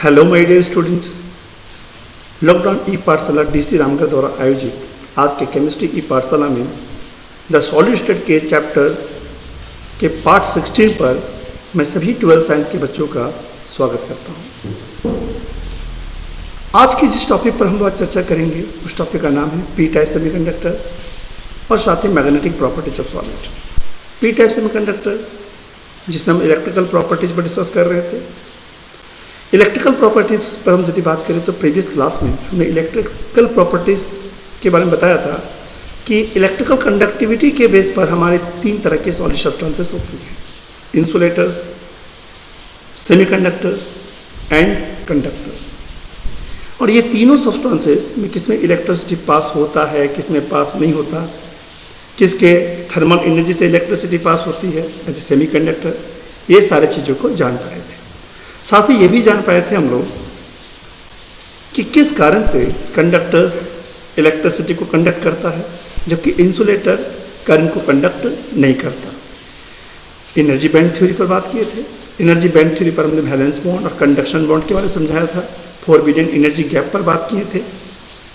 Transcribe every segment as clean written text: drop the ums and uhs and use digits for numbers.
Hello my dear students, lockdown e Pathshala DC Ramgarh द्वारा आयोजित आज के केमिस्ट्री ई पाठशाला में द सॉलिड स्टेट के चैप्टर के पार्ट 16 पर मैं सभी 12th साइंस के बच्चों का स्वागत करता हूं। आज की जिस टॉपिक पर हम लोग चर्चा करेंगे उस टॉपिक का नाम है पी टाइप सेमीकंडक्टर और साथ ही magnetic properties of solid. P type semiconductor जिसमें हम इलेक्ट्रिकल प्रॉपर्टीज पर डिस्कस कर रहे थे। इलेक्ट्रिकल प्रॉपर्टीज़ पर हम यदि बात करें तो प्रीवियस क्लास में हमने इलेक्ट्रिकल प्रॉपर्टीज़ के बारे में बताया था कि इलेक्ट्रिकल कंडक्टिविटी के बेस पर हमारे 3 तरह के सॉलिड सब्सटेंसेस होती हैं: इंसुलेटर्स, सेमीकंडक्टर्स एंड कंडक्टर्स। और ये तीनों सब्सटेंसेस में किसमें इलेक्ट्रिसिटी पास होता है, किसमें पास नहीं होता, किसके थर्मल एनर्जी से इलेक्ट्रिसिटी पास होती है एज ए सेमीकंडक्टर, ये सारी चीज़ों को जान पाए थे। साथ ही ये भी जान पाए थे हम लोग कि किस कारण से कंडक्टर्स इलेक्ट्रिसिटी को कंडक्ट करता है जबकि इंसुलेटर करंट को कंडक्ट नहीं करता। एनर्जी बैंड थ्योरी पर बात किए थे। एनर्जी बैंड थ्योरी पर हमने वैलेंस बॉन्ड और कंडक्शन बॉन्ड के बारे में समझाया था। फोरबिडन एनर्जी गैप पर बात किए थे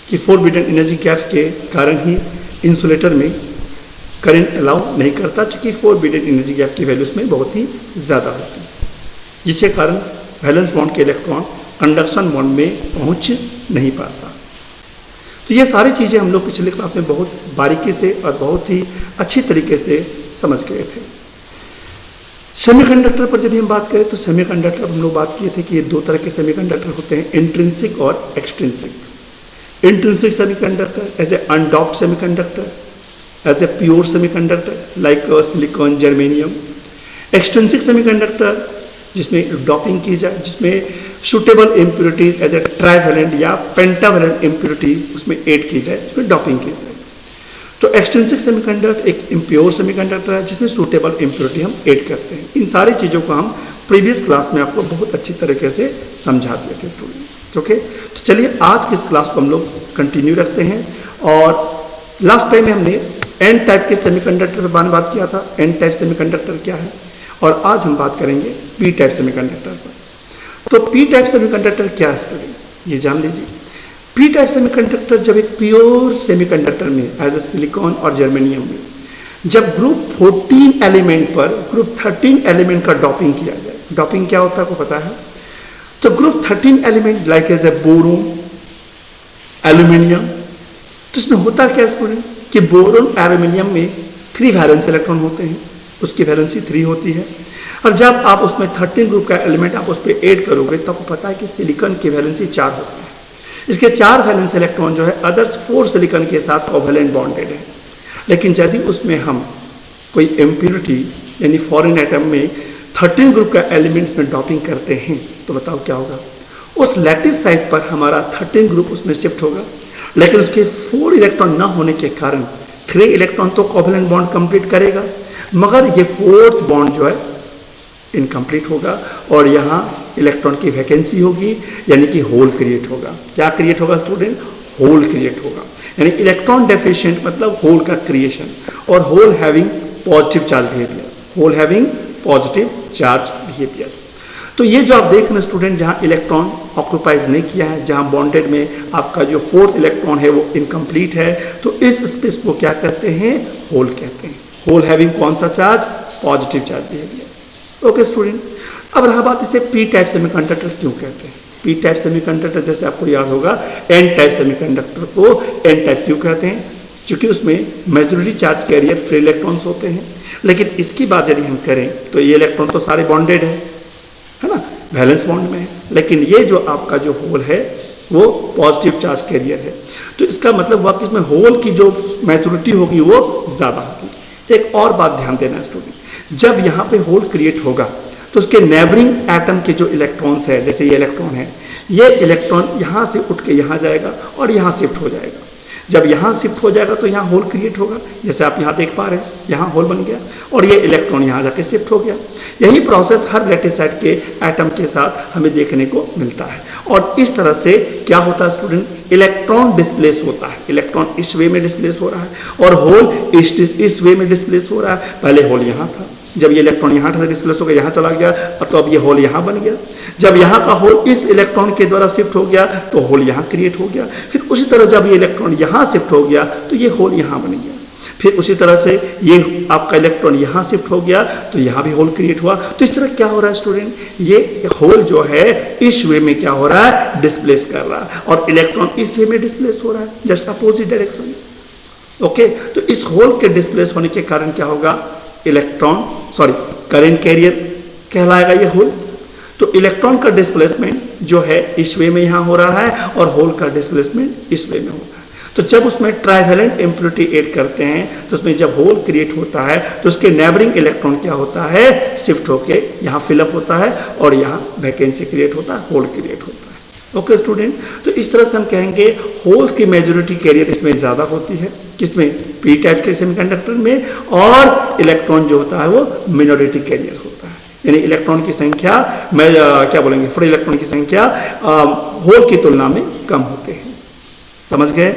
कि फोरबिडन एनर्जी गैप के कारण ही इंसुलेटर में करंट अलाउ नहीं करता, चूँकि फोरबिडन एनर्जी गैप की वैल्यू उसमें बहुत ही ज़्यादा होती है, जिसके कारण वैलेंस बॉन्ड के इलेक्ट्रॉन कंडक्शन बॉन्ड में पहुंच नहीं पाता। तो ये सारी चीज़ें हम लोग पिछले क्लास में बहुत बारीकी से और बहुत ही अच्छी तरीके से समझ गए थे। सेमीकंडक्टर पर यदि हम बात करें तो सेमीकंडक्टर हम लोग बात किए थे कि ये 2 तरह के सेमीकंडक्टर होते हैं, इंट्रिंसिक और extrinsic. Intrinsic semiconductor as a undoped semiconductor, as a pure semiconductor like silicon, germanium. Extrinsic semiconductor जिसमें डॉपिंग की जाए, जिसमें suitable impurities as a trivalent या पेंटावैलेंट इम्प्योरिटी उसमें ऐड की जाए, जिसमें डॉपिंग की जाए। तो एक्सट्रिंसिक सेमीकंडक्टर एक इम्प्योर सेमीकंडक्टर है जिसमें सूटेबल इम्प्योरिटी हम ऐड करते हैं। इन सारी चीज़ों को हम प्रीवियस क्लास में आपको बहुत अच्छी तरीके से समझा दिए थे स्टूडेंट। ओके, तो चलिए आज की इस क्लास को हम लोग कंटिन्यू रखते हैं। और लास्ट टाइम में हमने एन टाइप के सेमीकंडक्टर पर बात किया था। एन टाइप सेमीकंडक्टर क्या है, और आज हम बात करेंगे पी टाइप सेमीकंडक्टर पर। तो पी टाइप सेमीकंडक्टर क्या है स्टूडेंट, ये जान लीजिए। पी टाइप सेमीकंडक्टर जब एक प्योर सेमीकंडक्टर में एज ए सिलिकॉन और जर्मेनियम में जब ग्रुप 14 एलिमेंट पर ग्रुप 13 एलिमेंट का डॉपिंग किया जाए। डॉपिंग क्या होता है आपको पता है? तो group 13 element like as a boron, aluminium. तो इसमें होता क्या स्टूडेंट कि बोरोन एल्यूमिनियम में 3 वैलेंस इलेक्ट्रॉन होते हैं, उसकी वैलेंसी 3 होती है। और जब आप उसमें 13 ग्रुप का एलिमेंट आप उस पर ऐड करोगे तो आपको पता है कि सिलिकॉन की वैलेंसी 4 होती है। इसके 4 वैलेंस इलेक्ट्रॉन जो है अदर्स 4 सिलिकॉन के साथ कोवैलेंट बॉन्डेड है। लेकिन यदि उसमें हम कोई इम्प्योरिटी यानी फॉरेन एटम में 13 ग्रुप का एलिमेंट्स में डॉपिंग करते हैं तो बताओ क्या होगा? उस लैटिस साइड पर हमारा 13 ग्रुप उसमें शिफ्ट होगा, लेकिन उसके 4 इलेक्ट्रॉन न होने के कारण 3 इलेक्ट्रॉन तो कोवैलेंट बॉन्ड कंप्लीट करेगा, मगर ये 4th बॉन्ड जो है इनकम्प्लीट होगा और यहाँ इलेक्ट्रॉन की वैकेंसी होगी, यानी कि होल क्रिएट होगा। क्या क्रिएट होगा स्टूडेंट? होल क्रिएट होगा। यानी इलेक्ट्रॉन डेफिशिएंट मतलब होल का क्रिएशन, और hole having positive charge behaviour, hole having positive charge behaviour. तो ये जो आप देख रहे हैं स्टूडेंट, जहाँ इलेक्ट्रॉन ऑक्यूपाइज नहीं किया है, जहाँ बॉन्डेड में आपका जो 4th इलेक्ट्रॉन है वो इनकम्प्लीट है, तो इस स्पेस को क्या कहते हैं? होल कहते हैं। होल हैविंग कौन सा charge? Positive charge behaviour. Okay student, अब रहा बात इसे पी टाइप सेमीकंडक्टर क्यों कहते हैं। पी टाइप सेमीकंडक्टर जैसे आपको याद होगा, एन टाइप सेमीकंडक्टर को एन टाइप क्यों कहते हैं? क्योंकि उसमें majority charge carrier free electrons होते हैं। लेकिन इसकी बात यदि हम करें तो ये इलेक्ट्रॉन तो सारे बॉन्डेड है ना, वैलेंस बॉन्ड में है, लेकिन ये जो आपका जो होल है वो पॉजिटिव चार्ज कैरियर है। तो इसका मतलब हुआ कि इसमें होल की जो मेजॉरिटी होगी वो ज़्यादा होगी। एक और बात ध्यान देना स्टूडेंट, जब यहाँ पे होल क्रिएट होगा तो उसके नेबरिंग एटम के जो इलेक्ट्रॉन्स है, जैसे ये इलेक्ट्रॉन है, ये इलेक्ट्रॉन यहाँ से उठ के यहाँ जाएगा और यहाँ शिफ्ट हो जाएगा। जब यहाँ शिफ्ट हो जाएगा तो यहाँ होल क्रिएट होगा, जैसे आप यहाँ देख पा रहे हैं, यहाँ होल बन गया और ये इलेक्ट्रॉन यहाँ जाके शिफ्ट हो गया। यही प्रोसेस हर लैटिसाइड के एटम के साथ हमें देखने को मिलता है। और इस तरह से क्या होता है स्टूडेंट? इलेक्ट्रॉन डिस्प्लेस होता है। इलेक्ट्रॉन इस वे में डिस्प्लेस हो रहा है और होल इस वे में डिस्प्लेस हो रहा है। पहले होल यहाँ था, जब ये इलेक्ट्रॉन यहाँ से डिस्प्लेस होकर यहाँ चला गया तो अब ये होल यहाँ बन गया। जब यहाँ का होल इस इलेक्ट्रॉन के द्वारा शिफ्ट हो गया तो होल यहाँ क्रिएट हो गया। फिर उसी तरह जब ये इलेक्ट्रॉन यहाँ शिफ्ट हो गया तो ये होल यहाँ बन गया। फिर उसी तरह से ये आपका इलेक्ट्रॉन यहाँ शिफ्ट हो गया तो यहाँ भी होल क्रिएट हुआ। तो इस तरह क्या हो रहा है स्टूडेंट, ये होल जो है इस वे में क्या हो रहा है, डिस्प्लेस कर रहा है, और इलेक्ट्रॉन इस वे में डिस्प्लेस हो रहा है, जस्ट अपोजिट डायरेक्शन। ओके, तो इस होल के डिस्प्लेस होने के कारण क्या होगा, करंट कैरियर कहलाएगा ये होल। तो इलेक्ट्रॉन का डिस्प्लेसमेंट जो है इस वे में यहाँ हो रहा है और होल का डिस्प्लेसमेंट इस वे में होता है। तो जब उसमें ट्राइवेलेंट इम्प्योरिटी ऐड करते हैं तो उसमें जब होल क्रिएट होता है तो उसके नेबरिंग इलेक्ट्रॉन क्या होता है, शिफ्ट होके यहाँ फिलअप होता है और यहाँ वैकेंसी क्रिएट होता है, होल क्रिएट होता है। ओके स्टूडेंट, तो इस तरह से हम कहेंगे होल्स की मेजॉरिटी कैरियर इसमें ज़्यादा होती है, किसमें, पी टाइप के सेमीकंडक्टर में, और इलेक्ट्रॉन जो होता है वो मिनोरिटी कैरियर होता है। यानी इलेक्ट्रॉन की संख्या क्या बोलेंगे, फ्री इलेक्ट्रॉन की संख्या होल की तुलना में कम होते हैं। समझ गए?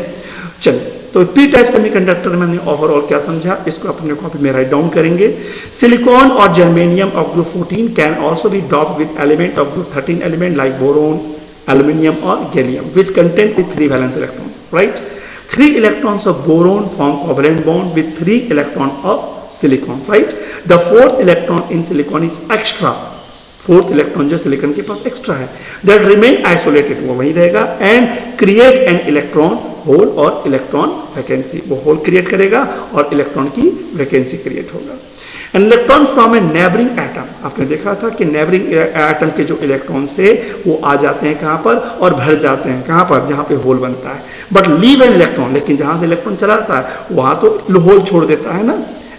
चलिए, तो पी टाइप सेमीकंडक्टर में हमने ओवरऑल क्या समझा, इसको अपने कॉपी में राइट डाउन करेंगे। सिलिकॉन और germanium of group 14 can also be doped with element of group 13 element like boron, aluminium और gallium which contain with 3 valence electron, right? 3 electrons of boron form covalent bond with 3 electron of silicon, right? The 4th electron in silicon is extra. 4th electron जो silicon के पास extra है, that remain isolated, वो वही रहेगा, and create an electron hole और electron vacancy, वो hole create करेगा और इलेक्ट्रॉन की वैकेंसी क्रिएट होगा। And electron from A neighbouring atom, आपने देखा था कि नेबरिंग एटम के जो इलेक्ट्रॉन से वो आ जाते हैं कहाँ पर, और भर जाते हैं कहाँ पर, जहाँ पे होल बनता है। बट लीव एन इलेक्ट्रॉन, लेकिन जहाँ से इलेक्ट्रॉन चला जाता है वहाँ तो होल छोड़ देता है ना,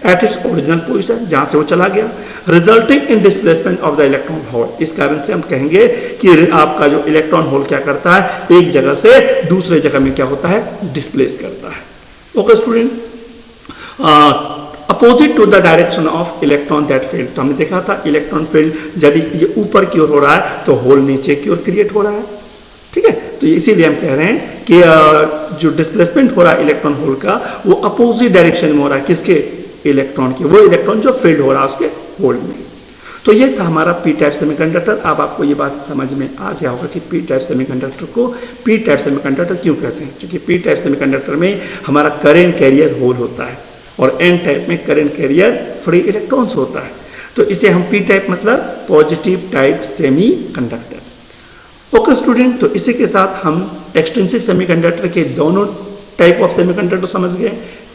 एट इट्स ओरिजिनल पोजिशन जहाँ से वो चला गया, resulting in displacement of the electron hole. इस कारण से हम कहेंगे कि आपका जो इलेक्ट्रॉन होल क्या करता है, एक जगह से दूसरे जगह में क्या होता है, डिस्प्लेस करता है। Okay student, opposite to the direction of electron that field, तो हमने देखा था इलेक्ट्रॉन फील्ड यदि ये ऊपर की ओर हो रहा है तो होल नीचे की ओर क्रिएट हो रहा है। ठीक है, तो इसीलिए हम कह रहे हैं कि जो डिस्प्लेसमेंट हो रहा है इलेक्ट्रॉन होल का वो अपोजिट डायरेक्शन में हो रहा है, किसके, इलेक्ट्रॉन की, वो इलेक्ट्रॉन जो फील्ड हो रहा है उसके होल में। तो ये था हमारा पी टाइप सेमीकंडक्टर। अब आपको ये बात समझ में आ गया होगा कि पी टाइप सेमीकंडक्टर को पी टाइप सेमीकंडक्टर क्यों कहते हैं, क्योंकि पी टाइप सेमीकंडक्टर में हमारा करंट कैरियर होल होता है और एन टाइप में करंट कैरियर फ्री इलेक्ट्रॉन्स होता है। तो इसे हम पी टाइप मतलब positive type semiconductor. Okay student, तो इसी के साथ हम एक्सट्रिंसिक सेमीकंडक्टर के दोनों टाइप ऑफ सेमीकंडक्टर समझ गए,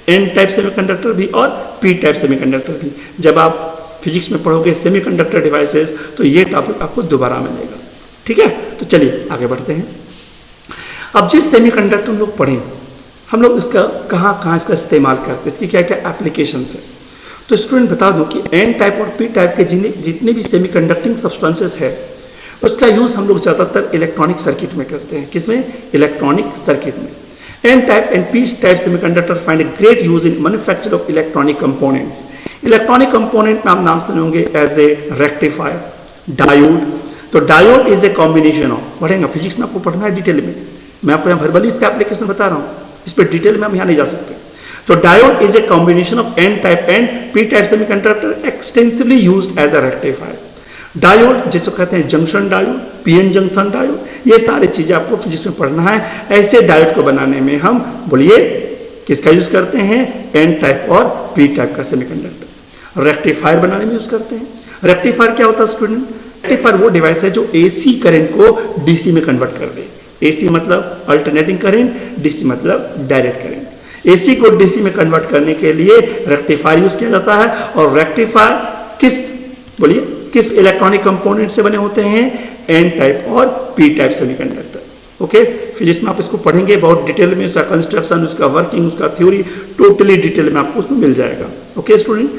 एन टाइप सेमीकंडक्टर भी और पी टाइप सेमीकंडक्टर भी। जब आप फिजिक्स में पढ़ोगे सेमीकंडक्टर डिवाइसेस तो ये टॉपिक आपको दोबारा मिलेगा। ठीक है, तो चलिए आगे बढ़ते हैं। अब जिस सेमीकंडक्टर हम लोग पढ़ें, हम लोग इसका कहाँ इसका इस्तेमाल करते हैं, इसकी क्या क्या एप्लीकेशंस है। तो स्टूडेंट बता दूं कि एन टाइप और पी टाइप के जितने भी सेमीकंडक्टिंग सब्सटेंसेस है उसका यूज़ हम लोग ज़्यादातर इलेक्ट्रॉनिक सर्किट में करते हैं। किसमें, इलेक्ट्रॉनिक सर्किट में। N type and P type semiconductor find a great use in manufacture of electronic components. Electronic component में आप नाम सुने होंगे as a rectifier, diode. तो diode is a combination of, पढ़ेंगे फिजिक्स में आपको पढ़ना है डिटेल में, मैं आपको यहाँ वर्बली इसका एप्लीकेशन बता रहा हूँ, इस पर डिटेल में हम यहाँ नहीं जा सकते। तो diode is a combination of N type and P type semiconductor extensively used as a rectifier. Diode जिसको कहते हैं junction diode, PN junction diode, ये सारी चीज़ें आपको फिजिक्स में पढ़ना है। ऐसे डायोड को बनाने में हम बोलिए किसका यूज़ करते हैं, एन टाइप और पी टाइप का सेमीकंडक्टर। रेक्टिफायर बनाने में यूज़ करते हैं। रेक्टिफायर क्या होता है स्टूडेंट, रेक्टिफायर वो डिवाइस है जो एसी करंट को डीसी में कन्वर्ट कर दे। एसी मतलब अल्टरनेटिंग करंट, डीसी मतलब डायरेक्ट करंट। एसी को डीसी में कन्वर्ट करने के लिए रेक्टिफायर यूज़ किया जाता है। और रेक्टिफायर किस इलेक्ट्रॉनिक कंपोनेंट से बने होते हैं, एन टाइप और P type semiconductor. Okay, physics में आप इसको पढ़ेंगे बहुत डिटेल में, उसका कंस्ट्रक्शन, उसका वर्किंग, उसका थ्योरी टोटली डिटेल में आपको उसमें मिल जाएगा। ओके स्टूडेंट,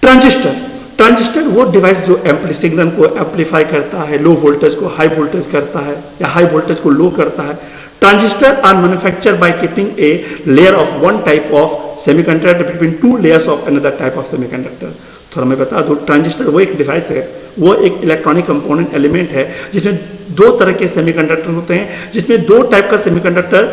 ट्रांजिस्टर वो डिवाइस जो सिग्नल को एम्पलीफाई करता है, लो वोल्टेज को हाई वोल्टेज करता है या हाई वोल्टेज को लो करता है। Transistor are manufactured by keeping a layer of one type of semiconductor between two layers of another type of semiconductor. थोड़ा मैं बता दूं, ट्रांजिस्टर वो एक डिवाइस है, वो एक इलेक्ट्रॉनिक कंपोनेंट एलिमेंट है जिसमें दो तरह के सेमीकंडक्टर होते हैं, जिसमें दो टाइप का semiconductor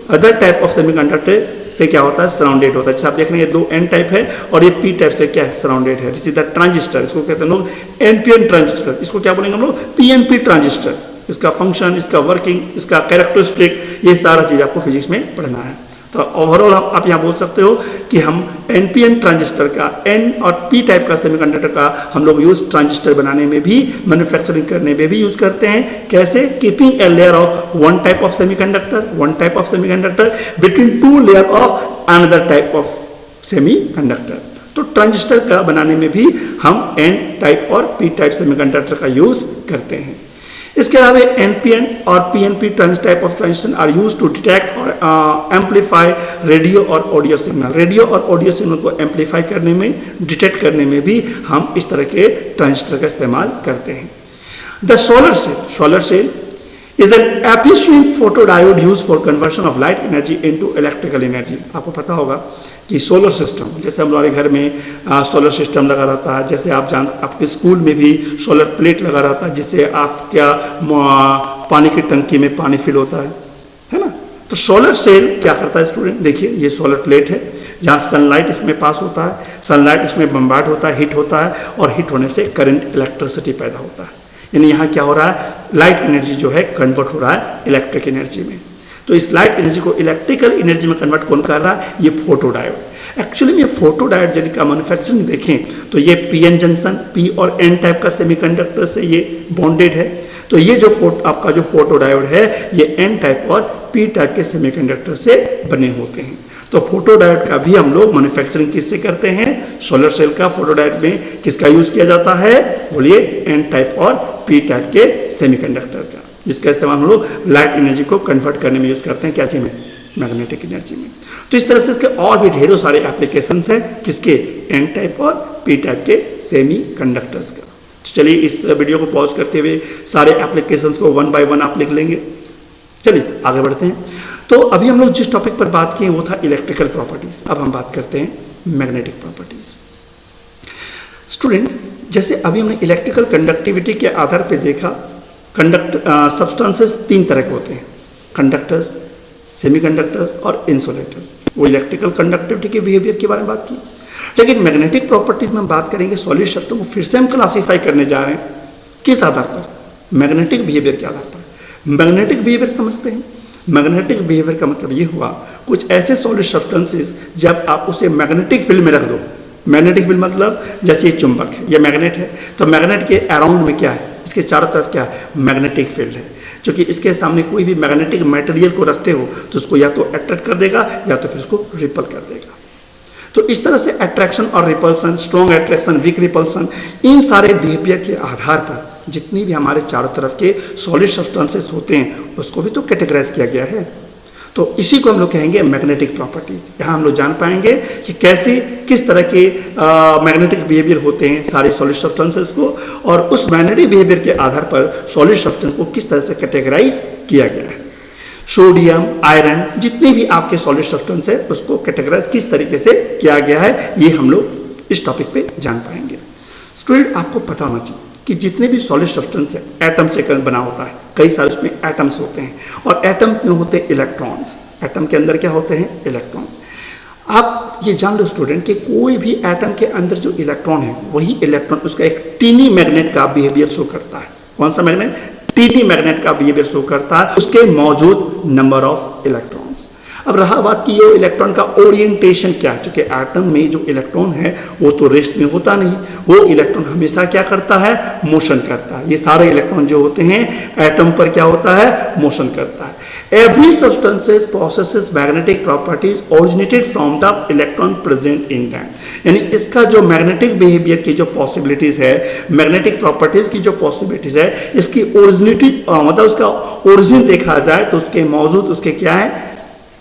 other type of semiconductor से क्या होता है, सराउंडेड होता है। जैसे आप देख रहे हैं 2 एन टाइप है और ये पी टाइप से क्या है, सराउंडेड है। दिस इज द ट्रांजिस्टर, इसको कहते हैं लोग एनपीएन ट्रांजिस्टर, इसको क्या बोलेंगे हम लोग, पीएनपी ट्रांजिस्टर। इसका फंक्शन, इसका वर्किंग, इसका कैरेक्टरिस्टिक, ये सारा चीज़ आपको फिजिक्स में पढ़ना है। तो ओवरऑल आप यहाँ बोल सकते हो कि हम एनपीएन ट्रांजिस्टर का, एन और पी टाइप का सेमीकंडक्टर का हम लोग यूज ट्रांजिस्टर बनाने में भी, मैन्युफैक्चरिंग करने में भी यूज करते हैं। कैसे, keeping a layer of one type of semiconductor between 2 layer of another type of semiconductor. तो ट्रांजिस्टर का बनाने में भी हम एन टाइप और पी टाइप सेमीकंडक्टर का यूज करते हैं। इसके अलावा एनपीएन और PNP type of transistor are use to detect और एम्पलीफाई रेडियो और ऑडियो सिग्नल। रेडियो और ऑडियो सिग्नल को एम्पलीफाई करने में, डिटेक्ट करने में भी हम इस तरह के ट्रांजिस्टर का इस्तेमाल करते हैं। The solar cell is an efficient photodiode used for conversion of light energy into electrical energy। आपको पता होगा कि सोलर सिस्टम, जैसे हमारे घर में सोलर सिस्टम लगा रहता है, जैसे आपके स्कूल में भी सोलर प्लेट लगा रहता है, जिससे आप क्या पानी की टंकी में पानी फिल होता है ना। तो सोलर सेल क्या करता है स्टूडेंट, देखिए ये सोलर प्लेट है जहाँ सनलाइट इसमें पास होता है, सनलाइट इसमें बम्बार्ड होता है, हिट होता है और हिट होने से करंट, इलेक्ट्रिसिटी पैदा होता है। यानी यहाँ क्या हो रहा है, लाइट एनर्जी जो है कन्वर्ट हो रहा है इलेक्ट्रिक एनर्जी में। तो इस लाइट एनर्जी को इलेक्ट्रिकल एनर्जी में कन्वर्ट कौन कर रहा है, ये फोटोडायोड। एक्चुअली में फोटोडायोड यदि का मैन्युफैक्चरिंग देखें तो ये पीएन जंक्शन, पी और एन टाइप का सेमीकंडक्टर से ये बॉन्डेड है। तो ये जो आपका जो फोटोडायोड है ये एन टाइप और पी टाइप के सेमीकंडक्टर से बने होते हैं। तो फोटोडायोड का भी हम लोग मैन्युफैक्चरिंग किससे करते हैं, सोलर सेल का। फोटोडायोड में किसका यूज किया जाता है, बोलिए एन टाइप और पी टाइप के सेमीकंडक्टर का, जिसका इस्तेमाल हम लोग लाइट एनर्जी को कन्वर्ट करने में यूज करते हैं, क्या चीज में, मैग्नेटिक एनर्जी में। तो इस तरह से इसके और भी ढेरों सारे एप्लीकेशंस हैं, किसके, एन टाइप और पी टाइप के सेमीकंडक्टर्स का। तो चलिए इस वीडियो को पॉज करते हुए सारे एप्लीकेशंस को 1 बाय 1 आप लिख लेंगे। चलिए आगे बढ़ते हैं। तो अभी हम लोग जिस टॉपिक पर बात किए वो था इलेक्ट्रिकल प्रॉपर्टीज, अब हम बात करते हैं मैग्नेटिक प्रॉपर्टीज। स्टूडेंट, जैसे अभी हमने इलेक्ट्रिकल कंडक्टिविटी के आधार पर देखा, सब्सटेंसेस 3 तरह के होते हैं, कंडक्टर्स, सेमीकंडक्टर्स और इंसुलेटर। वो इलेक्ट्रिकल कंडक्टिविटी के बिहेवियर के बारे में बात की। लेकिन मैग्नेटिक प्रॉपर्टीज में हम बात करेंगे, सॉलिड शब्दों को फिर से हम क्लासीफाई करने जा रहे हैं, किस आधार पर, मैग्नेटिक बिहेवियर के आधार पर। मैग्नेटिक बिहेवियर समझते हैं। मैग्नेटिक बिहेवियर का मतलब ये हुआ, कुछ ऐसे सॉलिड सब्सटेंसेस जब आप उसे मैग्नेटिक फील्ड में रख दो, मैग्नेटिक फील्ड मतलब जैसे ये चुंबक है, ये मैग्नेट है, तो मैग्नेट के अराउंड में क्या है, इसके चारों तरफ क्या है, मैग्नेटिक फील्ड है, जो कि इसके सामने कोई भी मैग्नेटिक मटेरियल को रखते हो तो उसको या तो अट्रैक्ट कर देगा या तो फिर उसको रिपल कर देगा। तो इस तरह से अट्रैक्शन और repulsion, strong attraction, weak repulsion, इन सारे बिहेवियर के आधार पर जितनी भी हमारे चारों तरफ के सॉलिड सब्सटेंसेस होते हैं उसको भी तो कैटेगराइज किया गया है। तो इसी को हम लोग कहेंगे मैग्नेटिक प्रॉपर्टीज। यहाँ हम लोग जान पाएंगे कि कैसे, किस तरह के मैग्नेटिक बिहेवियर होते हैं सारे सॉलिड सब्सटेंसेस को, और उस मैग्नेटिक बिहेवियर के आधार पर सॉलिड सब्सटेंस को किस तरह से कैटेगराइज किया गया है। सोडियम, आयरन, जितने भी आपके सॉलिड सब्सटेंस है उसको कैटेगराइज किस तरीके से किया गया है, ये हम लोग इस टॉपिक पे जान पाएंगे। स्टूडेंट, आपको पता होना चाहिए कि जितने भी सॉलिड सब्सटेंस है एटम से बना होता है, कई सारे उसमें एटम्स होते हैं और एटम में होते हैं इलेक्ट्रॉन्स। एटम के अंदर क्या होते हैं, इलेक्ट्रॉन्स। आप ये जान लो स्टूडेंट कि कोई भी एटम के अंदर जो इलेक्ट्रॉन है वही इलेक्ट्रॉन उसका एक टीनी मैग्नेट का बिहेवियर शो करता है। कौन सा मैग्नेट, टीनी मैग्नेट का बिहेवियर शो करता है उसके मौजूद नंबर ऑफ इलेक्ट्रॉन्स। अब रहा बात की ये इलेक्ट्रॉन का ओरिएंटेशन क्या है, क्योंकि एटम में जो इलेक्ट्रॉन है वो तो रेस्ट में होता नहीं, वो इलेक्ट्रॉन हमेशा क्या करता है, मोशन करता है। ये सारे इलेक्ट्रॉन जो होते हैं एटम पर क्या होता है, मोशन करता है। Every substances possesses magnetic properties originated from the electron present in them. यानी इसका जो मैग्नेटिक बिहेवियर की जो पॉसिबिलिटीज है, मैग्नेटिक प्रॉपर्टीज की जो पॉसिबिलिटीज है, इसकी ओरिजिनिटी मतलब उसका ओरिजिन देखा जाए तो उसके मौजूद उसके क्या है,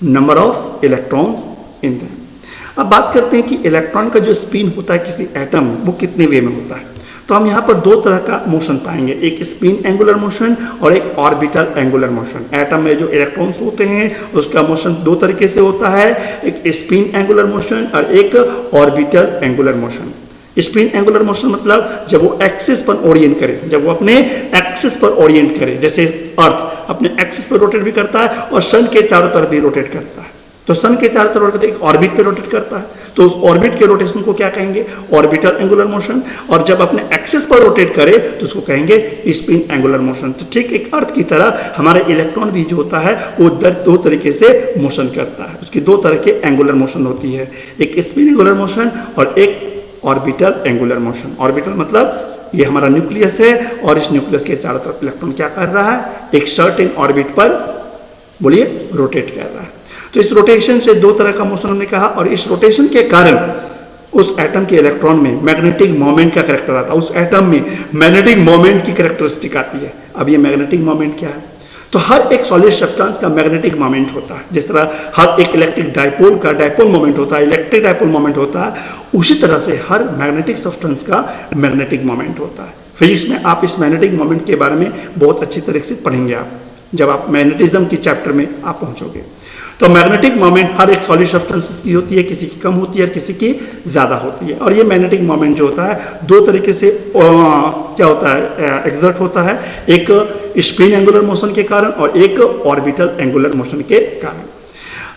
number of electrons in them. अब बात करते हैं कि इलेक्ट्रॉन का जो स्पिन होता है किसी एटम में वो कितने वे में होता है। तो हम यहाँ पर 2 तरह का मोशन पाएंगे, एक स्पिन एंगुलर मोशन और एक ऑर्बिटल एंगुलर मोशन। एटम में जो इलेक्ट्रॉन्स होते हैं उसका मोशन 2 तरीके से होता है, एक स्पिन एंगुलर मोशन और एक orbital angular motion. Spin angular motion मतलब जब वो एक्सिस पर ओरिएंट करे, जब वो अपने एक्सिस पर ओरिएंट करे, जैसे अर्थ अपने एक्सिस पर रोटेट भी करता है और सन के चारों तरफ भी रोटेट करता है, तो सन के चारों तरफ रोटेट एक ऑर्बिट पे रोटेट करता है, तो उस ऑर्बिट के रोटेशन को क्या कहेंगे? Orbital angular motion. और जब अपने एक्सिस पर रोटेट करे तो उसको कहेंगे स्पिन एंगुलर मोशन। तो ठीक एक अर्थ की तरह हमारे इलेक्ट्रॉन भी जो होता है वो दो तरीके से मोशन करता है, उसकी दो तरह के एंगुलर मोशन होती है, एक स्पिन एंगुलर मोशन और एक ऑर्बिटल एंगुलर मोशन। ऑर्बिटल मतलब ये हमारा न्यूक्लियस है और इस न्यूक्लियस के चारों तरफ इलेक्ट्रॉन क्या कर रहा है? एक सर्टेन ऑर्बिट पर बोलिए रोटेट कर रहा है। तो इस रोटेशन से दो तरह का मोशन हमने कहा, और इस रोटेशन के कारण उस एटम के इलेक्ट्रॉन में मैग्नेटिक मोमेंट का करैक्टर आता है, उस एटम में मैग्नेटिक मोमेंट की करैक्टरिस्टिक आती है। अब ये मैग्नेटिक मोमेंट क्या है? तो हर एक सॉलिड सब्सटेंस का मैग्नेटिक मोमेंट होता है। जिस तरह हर एक इलेक्ट्रिक डायपोल का डायपोल मोमेंट होता है, इलेक्ट्रिक डायपोल मोमेंट होता है, उसी तरह से हर मैग्नेटिक सब्सटेंस का मैग्नेटिक मोमेंट होता है। फिजिक्स में आप इस मैग्नेटिक मोमेंट के बारे में बहुत अच्छी तरह से पढ़ेंगे आप, जब आप मैग्नेटिज्म की चैप्टर में आप पहुंचोगे। तो मैग्नेटिक मोमेंट हर एक सॉलिड सब्सटेंस की होती है, किसी की कम होती है, किसी की ज़्यादा होती है। और ये मैग्नेटिक मोमेंट जो होता है दो तरीके से क्या होता है? एग्जर्ट होता है, एक स्पिन एंगुलर मोशन के कारण और एक ऑर्बिटल एंगुलर मोशन के कारण।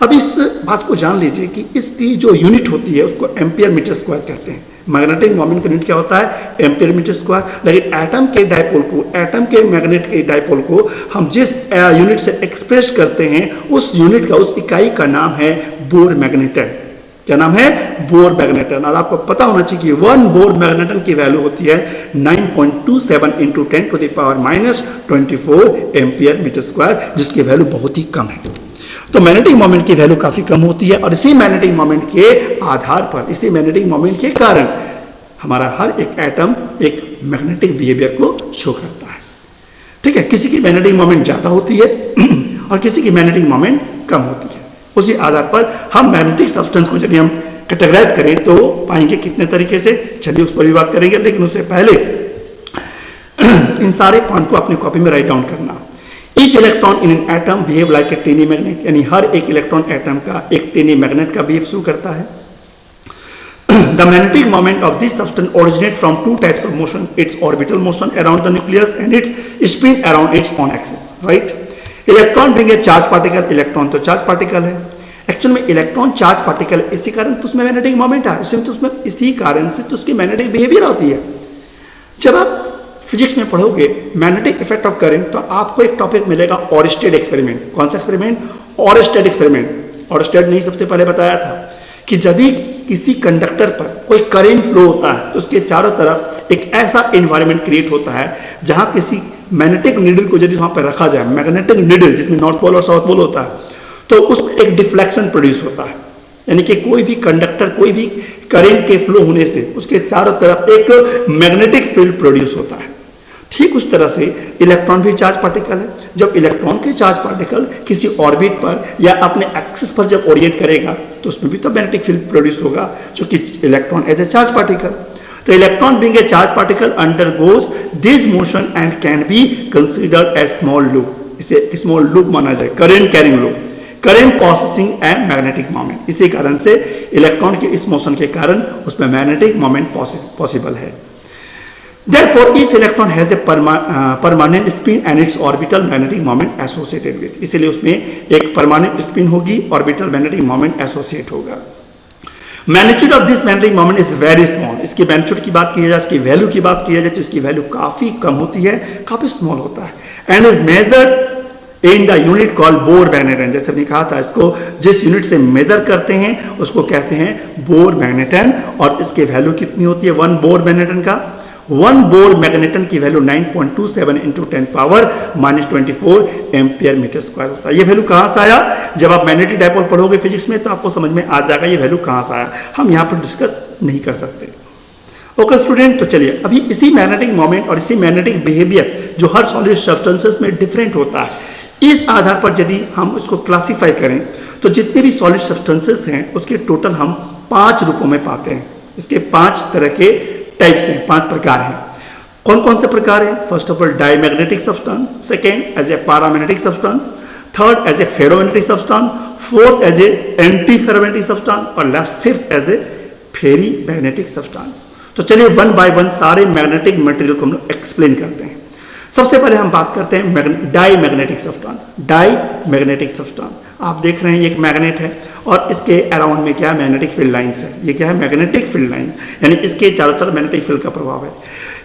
अब इस बात को जान लीजिए कि इसकी जो यूनिट होती है उसको एम्पियर मीटर स्क्वायर कहते हैं। मैग्नेटिक मोमेंट का यूनिट क्या होता है? Ampere metre square. लेकिन एटम के डायपोल को, एटम के मैग्नेट के डायपोल को हम जिस यूनिट से एक्सप्रेस करते हैं उस यूनिट का, उस इकाई का नाम है बोर मैग्नेटन। क्या नाम है? Bore magneton. और आपको पता होना चाहिए कि 1 बोर मैग्नेटन की वैल्यू होती है 9.27 × 10⁻24 एम्पियर मीटर स्क्वायर, जिसकी वैल्यू बहुत ही कम है। तो मैग्नेटिक मोमेंट की वैल्यू काफी कम होती है, और इसी मैग्नेटिक मोमेंट के आधार पर, इसी मैग्नेटिक मोमेंट के कारण हमारा हर एक एटम एक मैग्नेटिक बिहेवियर को शो करता है। ठीक है, किसी की मैग्नेटिक मोमेंट ज्यादा होती है और किसी की मैग्नेटिक मोमेंट कम होती है। उसी आधार पर हम मैग्नेटिक सब्सटेंस को यदि हम कैटेगराइज करें तो पाएंगे कितने तरीके से, चलिए उस पर भी बात करेंगे। लेकिन उससे पहले इन सारे पॉइंट को अपनी कॉपी में राइट डाउन करना। Each electron in an atom behave like a tiny magnet, यानी हर एक इलेक्ट्रॉन एटम का एक टेनी मैग्नेट का बिहेव शुरू करता है। The magnetic moment of this substance originate from two types of motion: its orbital motion around the nucleus and its spin around its own axis. Right? Electron being a charged particle, electron तो charge particle है। Actual में electron charge particle, इसी कारण तो उसमें magnetic moment है, उसमें इसी कारण से तो उसकी मैग्नेटिक बिहेवियर होती है। जब आप फिजिक्स में पढ़ोगे मैग्नेटिक इफेक्ट ऑफ करंट तो आपको एक टॉपिक मिलेगा ऑरस्टेड एक्सपेरिमेंट। कौन सा एक्सपेरिमेंट? ऑरस्टेड एक्सपेरिमेंट। ऑरस्टेड ने सबसे पहले बताया था कि यदि किसी कंडक्टर पर कोई करंट फ्लो होता है तो उसके चारों तरफ एक ऐसा एनवायरनमेंट क्रिएट होता है जहां किसी मैग्नेटिक नीडल को यदि वहां पर रखा जाए, मैग्नेटिक नीडल जिसमें नॉर्थ पोल और साउथ पोल होता है, तो उसमें एक डिफ्लेक्शन प्रोड्यूस होता है। यानी कि कोई भी कंडक्टर, कोई भी करंट के फ्लो होने से उसके चारों तरफ एक मैग्नेटिक फील्ड प्रोड्यूस होता है। ठीक उस तरह से इलेक्ट्रॉन भी चार्ज पार्टिकल है। जब इलेक्ट्रॉन के चार्ज पार्टिकल किसी ऑर्बिट पर या अपने एक्सिस पर जब ओरिएंट करेगा तो उसमें भी तो मैग्नेटिक फील्ड प्रोड्यूस होगा, जो कि electron as a charge particle. तो electron being a charge particle undergoes this motion and can be considered as small loop. इसे स्मॉल लूप माना जाए, current carrying loop, current possessing and magnetic moment. इसी कारण से इलेक्ट्रॉन के इस motion के कारण उसमें मैग्नेटिक मोमेंट पॉसिबल है। Therefore, each electron has a permanent spin and its orbital magnetic moment associated with. इसलिए उसमें एक permanent spin होगी, orbital magnetic moment associate होगा। Magnitude of this magnetic moment is very small. इसकी magnitude की बात की जाए, इसकी value की बात की जाए तो इसकी value काफी कम होती है, काफी small होता है। And is measured in the unit called Bohr magneton। जैसे हमने कहा था, इसको जिस यूनिट से मेजर करते हैं उसको कहते हैं बोर मैग्नेटन। और इसकी वैल्यू कितनी होती है 1 बोर मैग्नेटन का? 1 बोर मैग्नेटन की वैल्यू 9.27 × 10⁻24 एम्पियर मीटर स्क्वायर होता है। ये वैल्यू कहाँ से आया? जब आप मैग्नेटिक डायपोल पढ़ोगे फिजिक्स में तो आपको समझ में आ जाएगा ये वैल्यू कहाँ से आया। हम यहाँ पर डिस्कस नहीं कर सकते। ओके स्टूडेंट, तो चलिए अभी इसी मैग्नेटिक मोमेंट और इसी मैग्नेटिक बिहेवियर जो हर सॉलिड सब्सटेंसेस में डिफरेंट होता है, इस आधार पर यदि हम उसको क्लासीफाई करें तो जितने भी सॉलिड सब्सटेंसेस हैं उसके टोटल हम 5 रूपों में पाते हैं। इसके 5 तरह के टाइप्स हैं, 5 प्रकार हैं। कौन कौन से प्रकार हैं? First of all diamagnetic substance, second as a paramagnetic substance, third as a ferromagnetic substance, fourth as a anti ferromagnetic substance और last fifth as a ferri magnetic substance. तो चलिए वन बाय वन सारे magnetic material को हम लोग explain करते हैं। सबसे पहले हम बात करते हैं डाईमैग्नेटिक सब्सटेंस। डाईमैग्नेटिक सब्सटेंस आप देख रहे हैं ये एक मैग्नेट है और इसके अराउंड में क्या है, मैग्नेटिक फील्ड लाइंस है। ये क्या है, मैग्नेटिक फील्ड लाइन, यानी इसके चारों तरफ मैग्नेटिक फील्ड का प्रभाव है।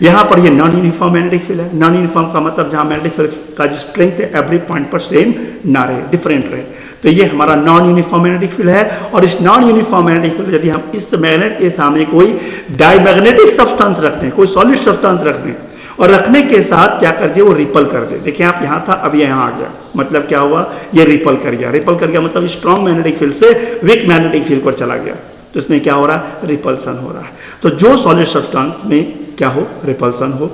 यहाँ पर ये नॉन यूनिफॉर्म मैग्नेटिक फील्ड है। नॉन यूनिफॉर्म का मतलब जहाँ मैग्नेटिक फील्ड का जो स्ट्रेंथ है एवरी पॉइंट पर सेम ना रहे, डिफरेंट रहे। तो ये हमारा नॉन यूनिफॉर्म मैग्नेटिक फील्ड है। और इस नॉन यूनिफॉर्म मैग्नेटिक फील्ड यदि हम इस मैग्नेट के सामने कोई डाईमैग्नेटिक सब्सटेंस रख दें, कोई सॉलिड सब्सटेंस रख दें और रखने के साथ क्या कर दिए, वो रिपल कर दे। देखिए आप यहाँ था, अब ये यहाँ आ गया, मतलब क्या हुआ, ये रिपल कर गया। रिपल कर गया मतलब स्ट्रॉन्ग मैग्नेटिक फील्ड से वीक मैग्नेटिक फील्ड पर चला गया। तो इसमें क्या हो रहा है, रिपल्सन हो रहा है। तो जो सॉलिड सब्सटेंस में क्या हो, रिपल्सन हो,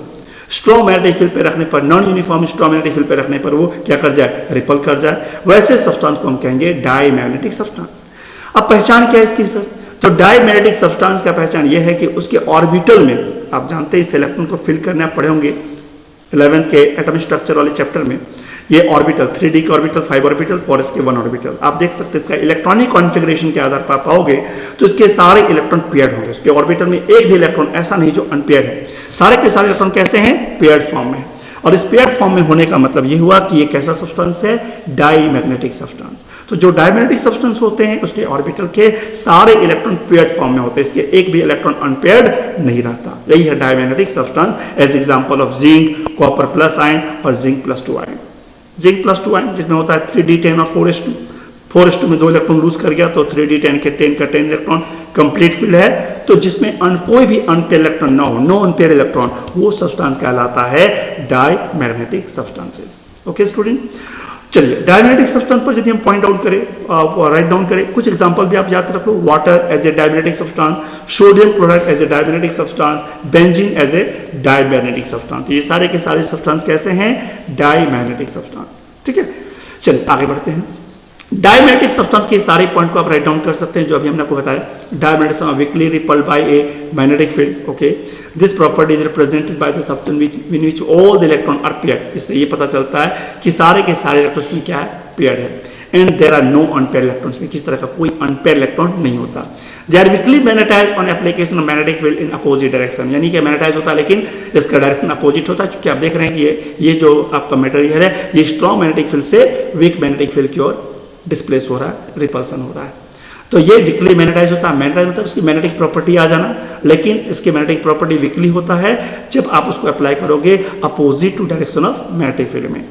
स्ट्रॉन्ग मैग्नेटिक फील्ड पे रखने पर, non uniform strong magnetic field पे रखने पर वो क्या कर जाए, रिपल कर जाए, वैसे सब्सटेंस को हम कहेंगे डाईमैग्नेटिक सब्सटेंस। अब पहचान क्या है इसकी सर, तो डाईमैग्नेटिक सब्सटेंस का पहचान ये है कि उसके ऑर्बिटल में, आप जानते हैं इस इलेक्ट्रॉन को फिल करने आप पढ़े होंगे 11th के एटॉमिक स्ट्रक्चर वाले चैप्टर में, ये ऑर्बिटल 3D के ऑर्बिटल, 5 ऑर्बिटल, 4s के 1 ऑर्बिटल, आप देख सकते हैं इसका इलेक्ट्रॉनिक कॉन्फ़िगरेशन के आधार पर पाओगे तो इसके सारे इलेक्ट्रॉन पेयर्ड होंगे। इसके ऑर्बिटल में एक भी इलेक्ट्रॉन ऐसा नहीं जो अनपेयर्ड है, सारे के सारे इलेक्ट्रॉन कैसे हैं, पेयर्ड फॉर्म में। और इस पेयर्ड फॉर्म में होने का मतलब ये हुआ कि ये कैसा सब्सटेंस है, डाईमैग्नेटिक सब्सटेंस। तो जो डाईमैग्नेटिक सब्सटेंस होते हैं उसके ऑर्बिटल के सारे इलेक्ट्रॉन पेयर्ड फॉर्म में होते हैं, इसके एक भी इलेक्ट्रॉन अनपेयर्ड नहीं रहता। यही है diamagnetic substance. As example of zinc, copper plus ion और zinc plus 2 ion. Zinc plus 2 ion जिसमें होता है 3d10 और 4s2, 4s2 में 2 इलेक्ट्रॉन लूज कर गया तो 3d10 के 10 का 10 इलेक्ट्रॉन कंप्लीट फील्ड है। तो जिसमें कोई भी अनपेयर इलेक्ट्रॉन ना हो, नो अनपेयर इलेक्ट्रॉन, वो सब्सटेंस कहलाता है डाईमैग्नेटिक सब्सटेंसेस। ओके स्टूडेंट, चलिए डाईमैग्नेटिक सब्सटेंस पर यदि हम पॉइंट आउट करें, राइट डाउन करें, कुछ एग्जांपल भी आप याद रख लो। Water as a diamagnetic substance, sodium chloride as a diamagnetic substance, benzene as a diamagnetic substance. ये सारे के सारे सब्सटेंस कैसे हैं, डाईमैग्नेटिक सब्सटेंस। ठीक है, चलिए आगे बढ़ते हैं। डाईमैग्नेटिक सब्सटेंस के सारे पॉइंट को आप राइट डाउन कर सकते हैं जो अभी हमने आपको बताया। Diamagnetism weakly repelled by a magnetic field. Okay, this property is represented by the substance in which all the electron are paired. इससे ये पता चलता है कि सारे के सारे इलेक्ट्रॉन्स में क्या है, पेयर्ड है। And there are no unpaired electrons, में किस तरह का कोई अनपेयर्ड इलेक्ट्रॉन नहीं होता। They are weakly magnetised on application of magnetic field in opposite direction, यानी कि मैग्नेटाइज होता है लेकिन इसका डायरेक्शन अपोजिट होता है। क्योंकि आप देख रहे हैं कि ये जो आपका मटेरियल है ये स्ट्रॉन्ग मैग्नेटिक फील्ड से वीक मैग्नेटिक फील्ड की ओर डिस्प्लेस हो रहा है, रिपल्सन हो रहा है। तो ये वीकली मैग्नेटाइज होता है। मैग्नेटाइज मतलब उसकी मैग्नेटिक प्रॉपर्टी आ जाना, लेकिन इसकी मैग्नेटिक प्रॉपर्टी वीकली होता है जब आप उसको अप्लाई करोगे opposite to direction of magnetic field में।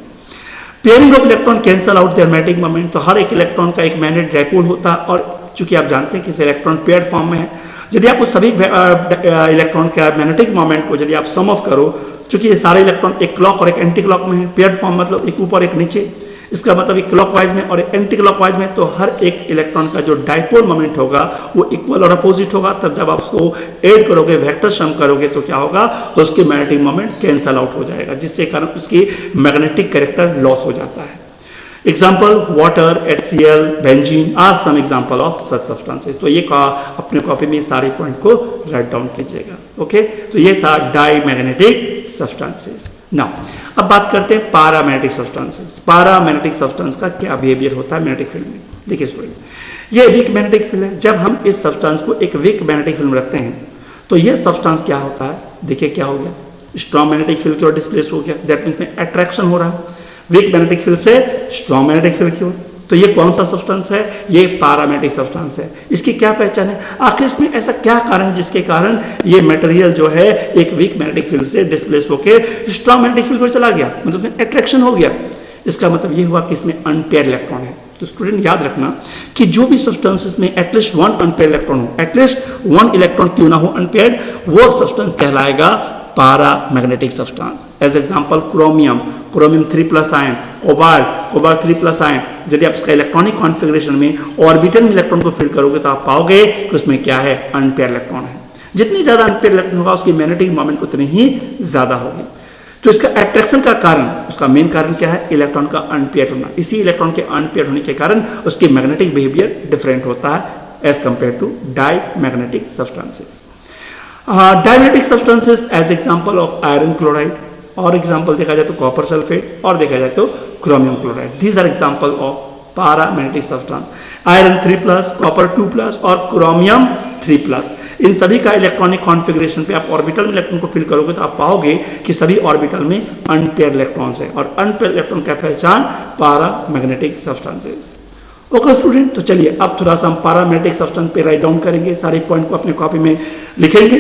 Pairing of electron cancel out their magnetic moment, तो हर एक इलेक्ट्रॉन का एक मैग्नेट डायपोल होता है। और चूंकि आप जानते हैं कि इलेक्ट्रॉन पेयर्ड फॉर्म में है, यदि आप उस सभी इलेक्ट्रॉन का मैग्नेटिक मोमेंट को यदि आप सम ऑफ करो, चूंकि ये सारे इलेक्ट्रॉन एक क्लॉक और एक एंटी क्लॉक में है, पेयर्ड फॉर्म मतलब एक ऊपर एक नीचे, इसका मतलब एक क्लॉकवाइज में और एंटी क्लॉकवाइज में, तो हर एक इलेक्ट्रॉन का जो डाइपोल मोमेंट होगा वो इक्वल और अपोजिट होगा। तब जब आप उसको ऐड करोगे, वेक्टर सम करोगे, तो क्या होगा, उसके मैग्नेटिक मोमेंट कैंसल आउट हो जाएगा, जिससे कारण उसकी मैग्नेटिक कैरेक्टर लॉस हो जाता है। Example water, HCl, benzene are some example of such substances. तो ये अपने कॉपी में सारे पॉइंट को राइट डाउन कीजिएगा। ओके, तो ये था डाईमैग्नेटिक सब्सटेंसेस। नाउ अब बात करते हैं पैरामैग्नेटिक सब्सटेंसेस। पैरामैग्नेटिक सब्सटेंस का क्या बिहेवियर होता है मैग्नेटिक फील्ड में। देखिए स्टूडेंट, ये वीक मैग्नेटिक फील्ड है। जब हम इस सब्सटेंस को एक वीक मैग्नेटिक फील्ड में रखते हैं तो ये सब्सटेंस क्या होता है, देखिए क्या हो गया, स्ट्रॉन्ग मैग्नेटिक फील्ड की ओर डिस्प्लेस हो गया। दैट मीन्स में अट्रैक्शन हो रहा है वीक मैग्नेटिक फील्ड से स्ट्रॉन्ग मैग्नेटिक फील्ड की ओर। तो ये कौन सा सब्सटेंस है, ये पैरामैग्नेटिक सब्सटेंस है। इसकी क्या पहचान है, आखिर इसमें ऐसा क्या कारण है जिसके कारण ये मटेरियल जो है एक वीक मैग्नेटिक फील्ड से डिस्प्लेस होकर स्ट्रॉन्ग मैग्नेटिक फील्ड को चला गया, मतलब अट्रैक्शन हो गया। इसका मतलब ये हुआ कि इसमें अनपेयर इलेक्ट्रॉन है। तो स्टूडेंट याद रखना कि जो भी सब्सटेंसेस में एटलीस्ट 1 अनपेयर इलेक्ट्रॉन हो, एटलीस्ट 1 इलेक्ट्रॉन क्यों ना हो अनपेयर्ड, वो सब्सटेंस कहलाएगा paramagnetic substance. As example chromium, chromium 3+ ion, cobalt, cobalt 3+ ion. यदि आप इसका इलेक्ट्रॉनिक कॉन्फ़िगरेशन में ऑर्बिटल में इलेक्ट्रॉन को फिल करोगे तो आप पाओगे कि उसमें क्या है, अनपेयर इलेक्ट्रॉन है। जितनी ज्यादा अनपेयर इलेक्ट्रॉन होगा उसकी मैग्नेटिक मोमेंट उतनी ही ज्यादा होगी। तो इसका अट्रैक्शन का कारण, उसका मेन कारण क्या है, इलेक्ट्रॉन का अनपेयर होना। इसी इलेक्ट्रॉन के अनपेयर होने के कारण उसकी मैग्नेटिक बिहेवियर डिफरेंट होता है as compare to diamagnetic substances. Diamagnetic substances as example of iron chloride, और एग्जांपल देखा जाए तो कॉपर सल्फेट, और देखा जाए तो chromium chloride. These are example of paramagnetic substance. Iron 3+, copper 2+ और क्रोमियम 3+। इन सभी का इलेक्ट्रॉनिक कॉन्फ़िगरेशन पे आप ऑर्बिटल में इलेक्ट्रॉन को फिल करोगे तो आप पाओगे कि सभी ऑर्बिटल में अनपेयर इलेक्ट्रॉन्स हैं, और अनपेयर इलेक्ट्रॉन का पहचान पैरामैग्नेटिक सब्सटेंसेस। ओके स्टूडेंट, तो चलिए अब थोड़ा सा हम पैरामैग्नेटिक सब्सटेंस पे राइट डाउन करेंगे, सारे पॉइंट को अपने कॉपी में लिखेंगे।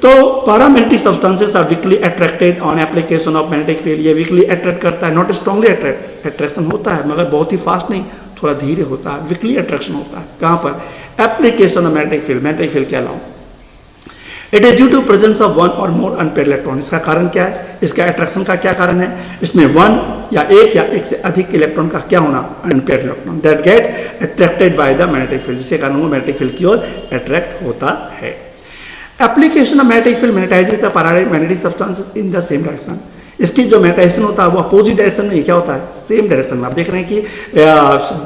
तो paramagnetic substances are weakly attracted on application of magnetic field. ये वीकली अट्रैक्ट करता है, नॉट स्ट्रांगली अट्रैक्ट, अट्रैक्शन होता है मगर बहुत ही फास्ट नहीं, थोड़ा धीरे होता है, वीकली अट्रैक्शन होता है। कहाँ पर? Application of magnetic field, magnetic field के अलावा। It is due to presence of one or more unpaired electron. इसका कारण क्या है? इसका अट्रैक्शन का क्या कारण है? इसमें वन या एक से अधिक इलेक्ट्रॉन का क्या होना? Unpaired electron that gets attracted by the magnetic field, जिसके कारण वो मैग्नेटिक फील्ड की ओर अट्रैक्ट होता है। Application of magnetic field magnetizes the paramagnetic substances in the same direction. इसकी जो मैग्नेटाइजेशन होता है वो अपोजिट डायरेक्शन में क्या होता है? सेम डायरेक्शन में। आप देख रहे हैं कि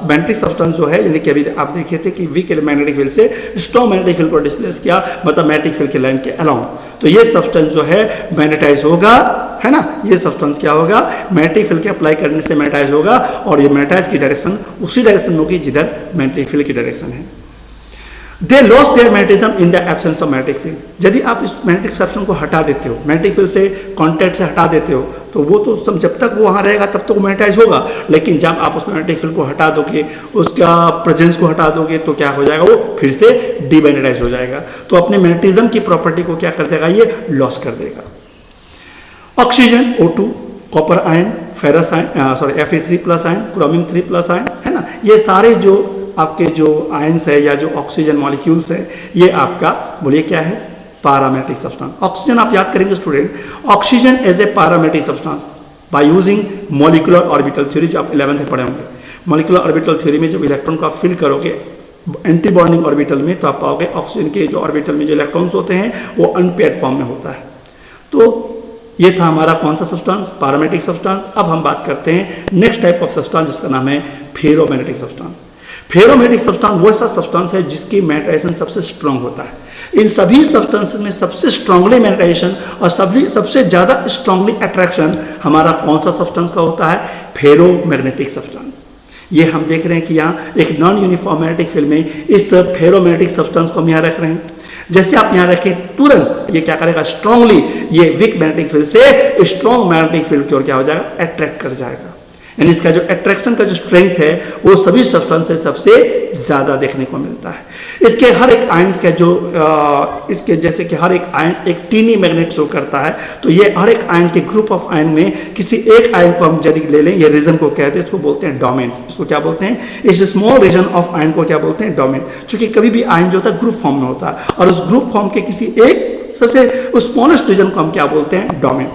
मैग्नेटिक सब्सटेंस जो है, यानी कि अभी आप देखे थे कि वीक मैग्नेटिक फील्ड से स्ट्रॉन्ग मैग्नेटिक फील्ड को डिस्प्लेस किया, मतलब मैग्नेटिक फील्ड के लाइन के अलाउंग, तो ये सब्सटेंस जो है मैग्नेटाइज होगा, है ना। ये सब्सटेंस क्या होगा? मैग्नेटिक फील्ड के अप्लाई करने से मैग्नेटाइज होगा, और ये मैग्नेटाइज की डायरेक्शन उसी डायरेक्शन में होगी जिधर मैग्नेटिक फील्ड की डायरेक्शन है। They lose their magnetism in the absence of magnetic field. यदि आप इस मैग्नेटिक सब्सटेंस को हटा देते हो, मैग्नेटिक फील्ड से कॉन्टैक्ट से हटा देते हो, तो वो तो जब तक वो वहाँ रहेगा तब तो मैग्नेटाइज होगा, लेकिन जब आप उस मैग्नेटिक फील्ड को हटा दोगे, उसका प्रेजेंस को हटा दोगे, तो क्या हो जाएगा? वो फिर से डीमैग्नेटाइज हो जाएगा, तो अपने मैग्नेटिज्म की प्रॉपर्टी को क्या कर देगा? ये लॉस कर देगा। Oxygen O2, copper ion, ferrous ion, sorry Fe3+ ion, chromium 3+ ion, है ना, ये सारे जो आपके जो आयंस है या जो ऑक्सीजन मॉलिक्यूल्स है, ये आपका बोलिए क्या है? Paramagnetic substance. ऑक्सीजन आप याद करेंगे student, oxygen as a paramagnetic substance by using molecular orbital theory, जो आप 11th में पढ़े होंगे। मॉलिक्यूलर ऑर्बिटल थ्योरी में जब इलेक्ट्रॉन को आप फिल करोगे एंटी बॉन्डिंग ऑर्बिटल में, तो आप पाओगे ऑक्सीजन के जो ऑर्बिटल में जो इलेक्ट्रॉन्स होते हैं वो अनपेयर्ड फॉर्म में होता है। तो ये था हमारा कौन सा सब्सटेंस? Paramagnetic substance. अब हम बात करते हैं नेक्स्ट टाइप ऑफ सब्सटेंस, जिसका नाम है फेरोमैग्नेटिक सब्सटेंस। फेरोमैग्नेटिक सब्सटेंस वो ऐसा सब्सटेंस है जिसकी मैग्नेटाइजेशन सबसे स्ट्रांग होता है। इन सभी सब्सटेंसेस में सबसे स्ट्रांगली मैग्नेटाइजेशन और सबसे ज्यादा स्ट्रांगली अट्रैक्शन हमारा कौन सा सब्सटेंस का होता है? Ferromagnetic substance. ये हम देख रहे हैं कि यहाँ एक नॉन यूनिफॉर्म मैग्नेटिक फील्ड में इस फेरोमैग्नेटिक सब्सटेंस को हम यहाँ रख रहे हैं। जैसे आप यहाँ रखें, तुरंत ये क्या करेगा? स्ट्रांगली ये वीक मैग्नेटिक फील्ड से स्ट्रांग मैग्नेटिक फील्ड की ओर क्या हो जाएगा? अट्रैक्ट कर जाएगा। यानी इसका जो अट्रैक्शन का जो स्ट्रेंथ है वो सभी सब्सटेंस से सबसे ज्यादा देखने को मिलता है। इसके हर एक आयंस का जो इसके जैसे कि हर एक आयंस एक टीनी मैग्नेट शो करता है, तो ये हर एक आयन के ग्रुप ऑफ आयन में किसी एक आयन को हम यदि ले लें, ये रीजन को कहते हैं, इसको बोलते हैं डोमेन। इसको क्या बोलते हैं? इस स्मॉल रीजन ऑफ आयन को क्या बोलते हैं? डोमेन। क्योंकि कभी भी आयन जो होता है ग्रुप फॉर्म में होता है, और उस ग्रुप फॉर्म के किसी एक सबसे स्मॉलेस्ट रीजन को हम क्या बोलते हैं? डोमेन।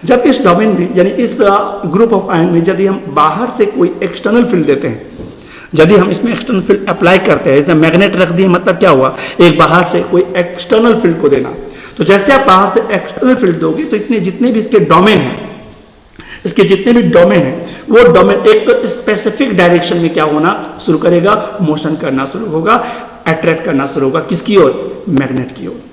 जब इस डोमेन में यानी इस ग्रुप ऑफ आयन में यदि हम बाहर से कोई एक्सटर्नल फील्ड देते हैं, यदि हम इसमें एक्सटर्नल फील्ड अप्लाई करते हैं, जैसे मैग्नेट रख दिए, मतलब क्या हुआ? एक बाहर से कोई एक्सटर्नल फील्ड को देना। तो जैसे आप बाहर से एक्सटर्नल फील्ड दोगे, तो इतने जितने भी इसके डोमेन हैं, इसके जितने भी डोमेन हैं, वो डोमेन एक स्पेसिफिक डायरेक्शन में क्या होना शुरू करेगा? मोशन करना शुरू होगा, अट्रैक्ट करना शुरू होगा। किसकी ओर? मैग्नेट की ओर।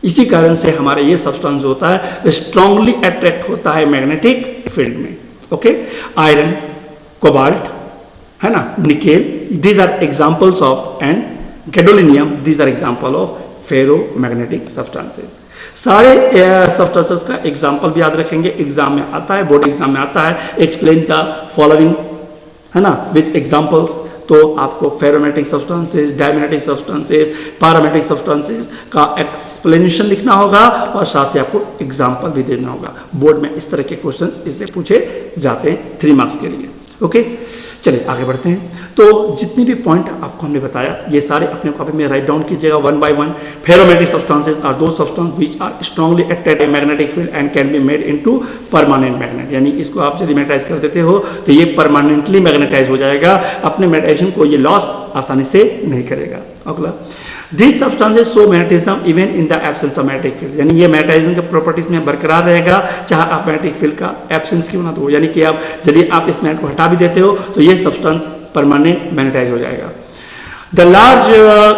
इसी कारण से हमारा ये सब्सटेंस होता है स्ट्रांगली अट्रैक्ट होता है मैग्नेटिक फील्ड में। ओके, आयरन, कोबाल्ट, है ना, nickel, these are examples of, and gadolinium, these are example of ferromagnetic substances. सारे सब्सटेंसेस का एग्जांपल भी याद रखेंगे, एग्जाम में आता है, बोर्ड एग्जाम में आता है। एक्सप्लेन द फॉलोइंग, है ना, विथ एग्जांपल्स। तो आपको ferromagnetic substances, diamagnetic substances, paramagnetic substances का एक्सप्लेनेशन लिखना होगा, और साथ ही आपको एग्जांपल भी देना होगा। बोर्ड में इस तरह के क्वेश्चन इससे पूछे जाते हैं 3 मार्क्स के लिए। ओके, चलिए आगे बढ़ते हैं। तो जितने भी पॉइंट आपको हमने बताया, ये सारे अपने कॉपी में राइट डाउन कीजिएगा 1 by 1। फेरोमैग्नेटिक सब्सटेंसेस आर दो substance which are strongly attract a magnetic field and can be made into permanent magnet. यानी इसको आप यदि मैग्नेटाइज कर देते हो तो ये परमानेंटली मैग्नेटाइज हो जाएगा, अपने मैग्नेटाइजेशन को ये लॉस आसानी से नहीं करेगा। अगला, this substances show magnetism even in the absence of magnetic field. यानी ये मैग्नेटाइजेशन के प्रॉपर्टीज में बरकरार रहेगा, चाहे आप मैग्नेटिक फील्ड का एब्सेंस क्यों ना दो। यानी कि आप यदि आप इस मैग्नेट को हटा भी देते हो तो ये सब्सटेंस परमानेंट मैग्नेटाइज हो जाएगा। The large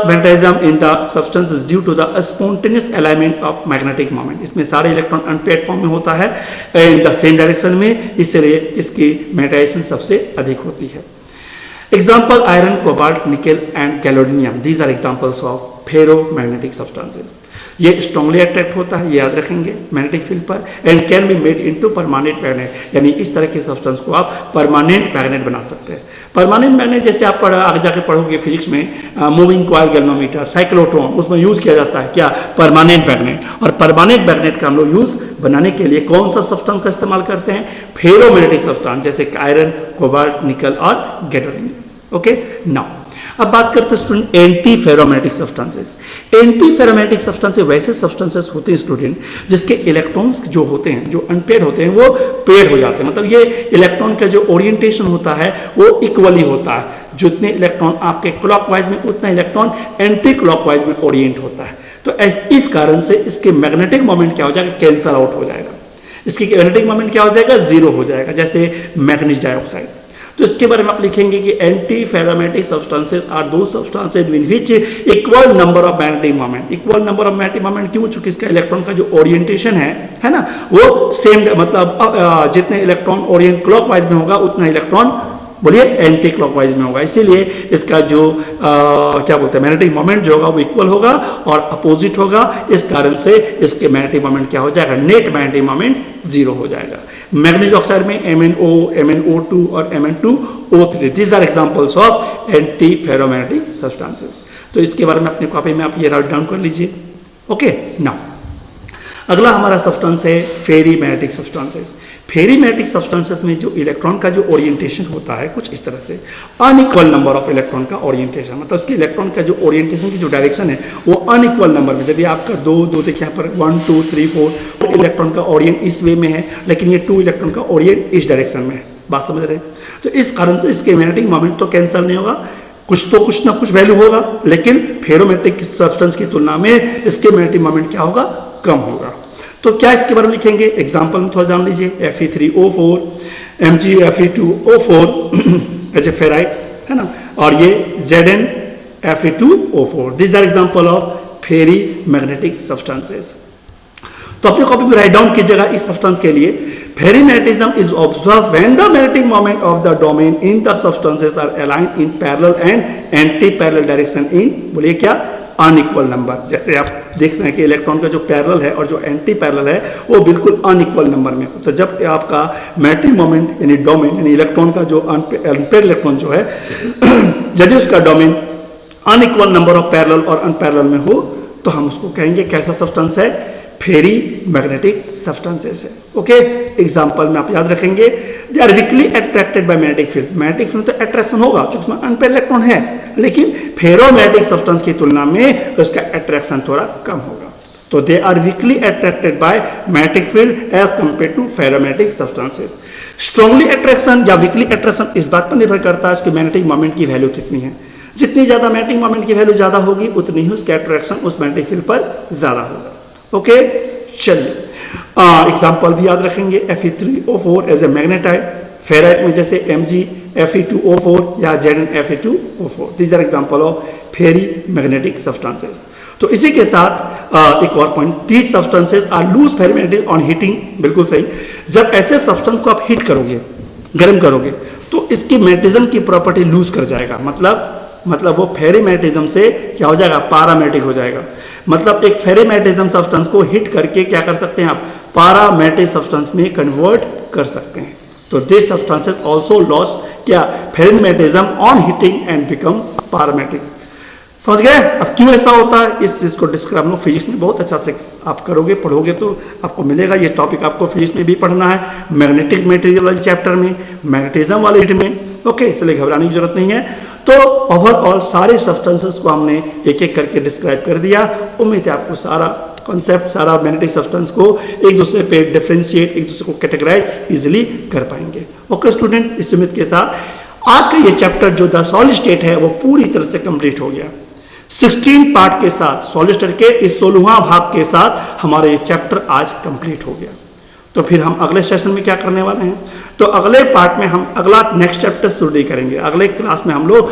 magnetism in the substance is due to the spontaneous alignment of magnetic moment. इसमें सारे इलेक्ट्रॉन अनपेयर्ड फॉर्म में होता है in the same direction में, इसलिए इसकी मैग्नेटाइजेशन सबसे अधिक होती है। Example iron, cobalt, nickel and gadolinium. These are examples of ferromagnetic substances. ये स्ट्रांगली अट्रैक्ट होता है, ये याद रखेंगे मैग्नेटिक फील्ड पर, and can be made into permanent magnet, यानी इस तरह के सब्सटेंस को आप परमानेंट मैग्नेट बना सकते हैं। परमानेंट मैग्नेट जैसे आप आगे जाके पढ़ोगे फिजिक्स में मूविंग कॉइल गैल्वेनोमीटर, साइक्लोट्रॉन, उसमें यूज किया जाता है क्या, परमानेंट मैग्नेट। और परमानेंट मैग्नेट का हम लोग यूज बनाने के लिए कौन सा सब्सटेंस का इस्तेमाल करते हैं, फेरोमैग्नेटिक सब्सटेंस जैसे आयरन, कोबाल्ट, निकल और गैडोलिन। ओके, नाउ अब बात करते हैं student anti ferromagnetic substances. Anti ferromagnetic substances वैसे सब्सटेंसेस होते हैं स्टूडेंट जिसके इलेक्ट्रॉन्स जो होते हैं, जो अनपेड होते हैं, वो पेड हो जाते हैं। मतलब ये इलेक्ट्रॉन का जो ओरिएंटेशन होता है वो इक्वली होता है, जितने इलेक्ट्रॉन आपके क्लॉकवाइज में उतना इलेक्ट्रॉन एंटी क्लॉकवाइज में ओरिएंट होता है। तो इस कारण से इसके मैग्नेटिक मोमेंट क्या हो जाएगा, कैंसल आउट हो जाएगा, इसकी मैग्नेटिक मोमेंट क्या हो जाएगा, जीरो हो जाएगा, जैसे मैग्नीज डाइऑक्साइड। तो इसके बारे में आप लिखेंगे कि एंटी फेरोमैग्नेटिक सब्सटेंसेस आर दो substances with which equal number of magnetic moment. Equal number of magnetic moment क्यों, चूंकि इसका इलेक्ट्रॉन का जो ओरिएंटेशन है ना, वो सेम, मतलब जितने इलेक्ट्रॉन ओरिएंट क्लॉकवाइज में होगा उतना इलेक्ट्रॉन बोलिए एंटी क्लॉकवाइज में होगा। इसीलिए इसका जो क्या बोलते हैं मैग्नेटिक मोमेंट जो होगा वो इक्वल होगा और अपोजिट होगा। इस कारण से इसके मैग्नेटिक मोमेंट क्या हो जाएगा, नेट मैग्नेटिक मोमेंट जीरो हो जाएगा। मैग्नीज ऑक्साइड में MnO, MnO2 और Mn2O3, these are examples of anti ferromagnetic substances. तो इसके बारे में अपनी कॉपी में आप ये राइट डाउन कर लीजिए। ओके, नाउ अगला हमारा सब्सटेंस है फेरीमैग्नेटिक सब्सटेंसेस। फेरीमैग्नेटिक सब्सटेंसेस में जो इलेक्ट्रॉन का जो ओरिएंटेशन होता है कुछ इस तरह से, अनइक्वल नंबर ऑफ इलेक्ट्रॉन का ओरिएंटेशन, मतलब उसके इलेक्ट्रॉन का जो ओरिएंटेशन की जो डायरेक्शन है वो अनइक्वल नंबर में। यदि आपका दो देखिए यहाँ पर 1 2 3 4 इलेक्ट्रॉन का ओरिएंट इस वे में है, लेकिन ये 2 इलेक्ट्रॉन का ओरिएंट इस डायरेक्शन में है, बात समझ रहे हैं। तो इस कारण से इसके मैग्नेटिक मोमेंट तो कैंसिल नहीं होगा, कुछ ना कुछ वैल्यू होगा, लेकिन फेरोमैग्नेटिक सब्सटेंस की तुलना में इसके मैग्नेटिक मोमेंट क्या होगा, कम होगा। तो क्या इसके बारे में लिखेंगे, एग्जांपल में थोड़ा जान लीजिए। Fe3O4, Mgfe2O4 ऐसे फेराइट है ना, और ये ZnFe2O4, this are example of Pheri magnetic substances. तो अपने कॉपी में राइट डाउन कीजिएगा इस सब्सटेंस के लिए, ferrimagnetism is observe when the magnetic moment of the domain in the substances are aligned in parallel and anti parallel direction in, बोलिए क्या, unequal number. जैसे आप देख रहे हैं कि इलेक्ट्रॉन का जो पैरेलल है और जो एंटी पैरेलल है वो बिल्कुल अनइक्वल नंबर में। तो जब आपका मैग्नेटिक मोमेंट यानी डोमेन यानी इलेक्ट्रॉन का जो अनपेयर्ड इलेक्ट्रॉन जो है यदि उसका domain unequal number of parallel और अनपैरेलल में हो तो हम उसको कहेंगे कैसा सब्सटेंस है, फेरी मैग्नेटिक सब्सटेंसेस है। ओके, एग्जांपल में आप याद रखेंगे, they are weakly attracted by magnetic field. Magnetic field तो अट्रैक्शन होगा क्योंकि उसमें अनपेयर्ड इलेक्ट्रॉन है, लेकिन फेरोमैग्नेटिक सब्सटेंस की तुलना में उसका अट्रैक्शन थोड़ा कम होगा। तो they are weakly attracted by magnetic field as compare to ferromagnetic substances. Strongly attraction या वीकली अट्रैक्शन इस बात पर निर्भर करता है उसके मैग्नेटिक मोमेंट की वैल्यू कितनी है। जितनी ज्यादा मैग्नेटिक मोमेंट की वैल्यू ज्यादा होगी उतनी ही उसका अट्रैक्शन उस मैग्नेटिक फील्ड पर ज्यादा होगा। ओके, चलिए एग्जाम्पल भी याद रखेंगे। Fe3O4 as a magnetite, ferrite में जैसे Mgfe2O4 या ZnFe2O4, these are example of Pheri magnetic substances. तो इसी के साथ एक और point, these substances are lose ferrimagnetic on heating, बिल्कुल सही। जब ऐसे सब्सटेंस को आप हीट करोगे, गर्म करोगे, तो इसकी मैग्नेटिज्म की प्रॉपर्टी लूज कर जाएगा, मतलब वो फेरीमैग्नेटिज्म से क्या हो जाएगा, पारामैग्नेटिक हो जाएगा। मतलब एक फेरीमैग्नेटिज्म सब्सटेंस को हिट करके क्या कर सकते हैं आप, पारामैग्नेटिक सब्सटेंस में कन्वर्ट कर सकते हैं। तो दिस सब्सटेंसेस आल्सो लॉस क्या, फेरीमैग्नेटिज्म ऑन हीटिंग एंड बिकम्स पारामैग्नेटिक। समझ गए अब क्यों ऐसा होता है, इस चीज को डिस्क्राइब हम लोग फिजिक्स में बहुत अच्छा से आप करोगे, पढ़ोगे तो आपको मिलेगा। ये टॉपिक आपको फिजिक्स में भी पढ़ना है, मैग्नेटिक मटेरियल वाले चैप्टर में, मैग्नेटिज्म वाले हीट में। ओके, इसलिए घबराने की जरूरत नहीं है। तो ओवरऑल सारे सब्सटेंसेस को हमने एक एक करके डिस्क्राइब कर दिया। उम्मीद है आपको सारा कॉन्सेप्ट, सारा मैग्नेटिक सब्सटेंस को एक दूसरे पे डिफरेंशिएट, एक दूसरे को कैटेगराइज इजिली कर पाएंगे। ओके स्टूडेंट, इस उम्मीद के साथ आज का ये चैप्टर जो द सॉलिड स्टेट है वो पूरी तरह से कंप्लीट हो गया। 16 पार्ट के साथ, सॉलिड स्टेट के इस 16वां भाग के साथ हमारा ये चैप्टर आज कंप्लीट हो गया। तो फिर हम अगले सेशन में क्या करने वाले हैं, तो अगले पार्ट में हम अगला नेक्स्ट चैप्टर स्टडी करेंगे। अगले क्लास में हम लोग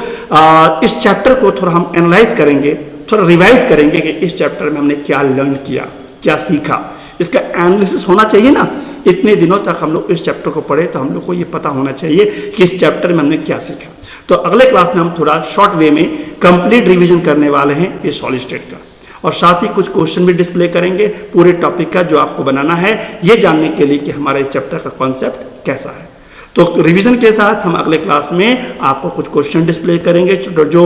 इस चैप्टर को थोड़ा हम एनालाइज करेंगे, थोड़ा रिवाइज करेंगे कि इस चैप्टर में हमने क्या लर्न किया, क्या सीखा। इसका एनालिसिस होना चाहिए ना, इतने दिनों तक हम लोग इस चैप्टर को पढ़े तो हम लोग को ये पता होना चाहिए कि इस चैप्टर में हमने क्या सीखा। तो अगले क्लास में हम थोड़ा शॉर्ट वे में कंप्लीट रिवीजन करने वाले हैं इस सॉलिड स्टेट का। और साथ ही कुछ क्वेश्चन भी डिस्प्ले करेंगे पूरे टॉपिक का जो आपको बनाना है ये जानने के लिए कि हमारे चैप्टर का कॉन्सेप्ट कैसा है। तो रिवीजन के साथ हम अगले क्लास में आपको कुछ क्वेश्चन डिस्प्ले करेंगे जो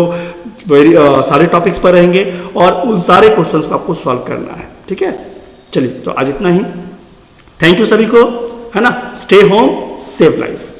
सारे टॉपिक्स पर रहेंगे और उन सारे क्वेश्चंस को आपको सॉल्व करना है। ठीक है, चलिए तो आज इतना ही। थैंक यू सभी को, है ना। Stay home, save life.